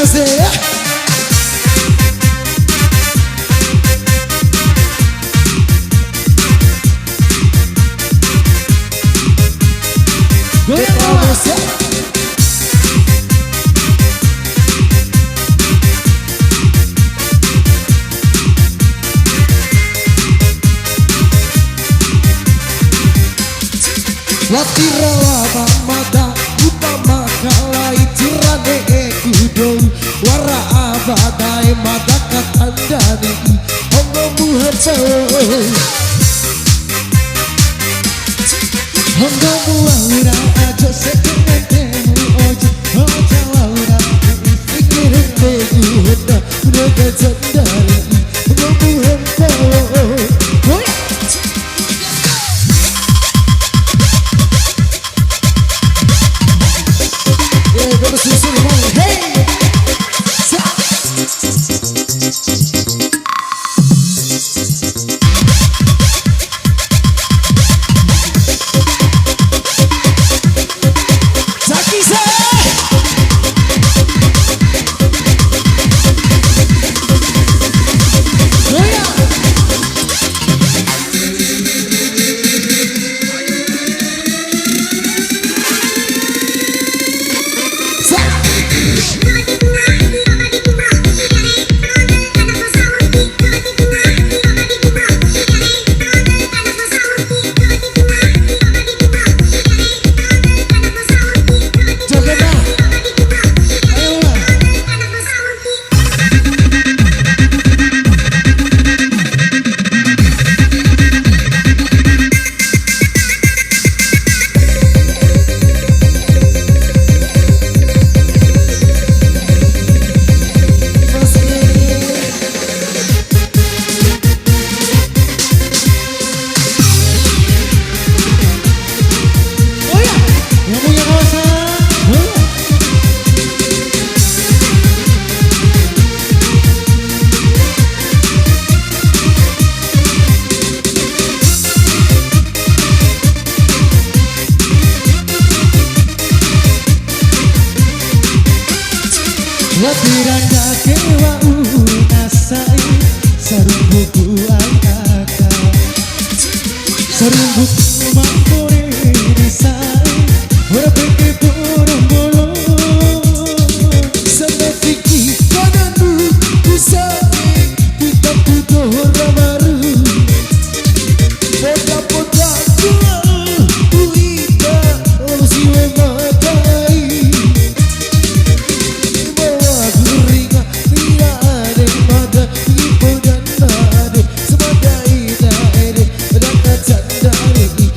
kasih. Goyang awas ya. Watira lama mata utama kalai tirane kudo wara abadai mata katandani hongomu harjo hongomu aura ajo sekenetemu ojo ojo aura pikirin begu hoda udah katandani hongomu harjo. Watiranda kewa unasai sarumbu kuangaka sarumbu kumampore nisai ora peke porombolo samafiki kananu usai kita puto rabaru poda poda uita osiwe matai Semua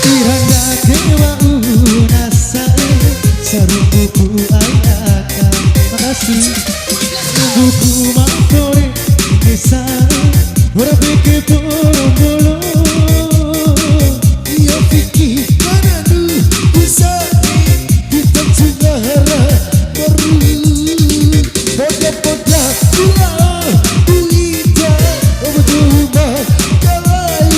Siranda kewa unasa sarung buku ayaka. Makasih buku mampore desa orang pikir bolo-bolo. Ia fikir mana nu bisa kita cengara baru. Poda-poda dua duita berdua kalai.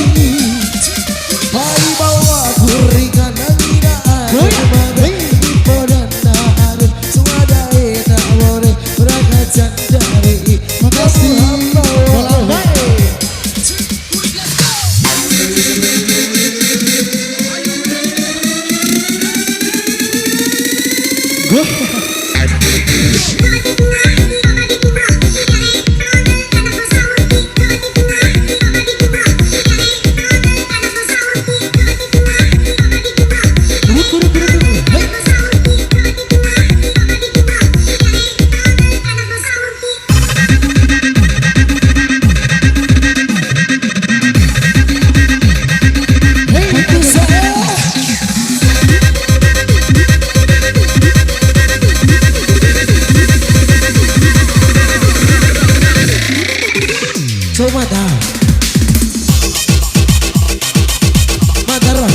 Hai bawa kuringan nanginaan kemana poda nahar semua daya tak boleh berangkat candari. Makasih bola baik. Coba dah Madara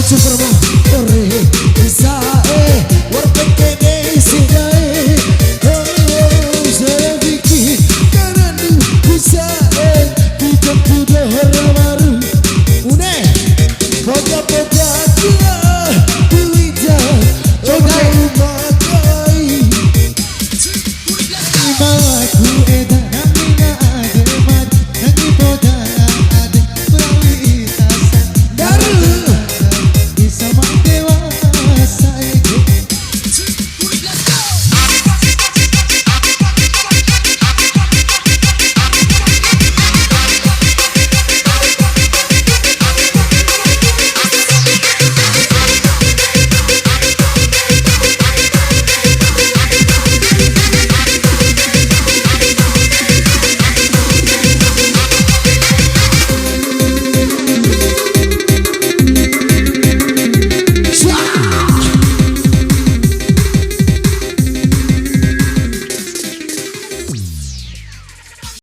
Superman, ore, bisa warpekene sidai. Oh, saya bikin karena bisa kita sudah baru. Une, poda-poda dia duita, coba umakai. Imaku edan.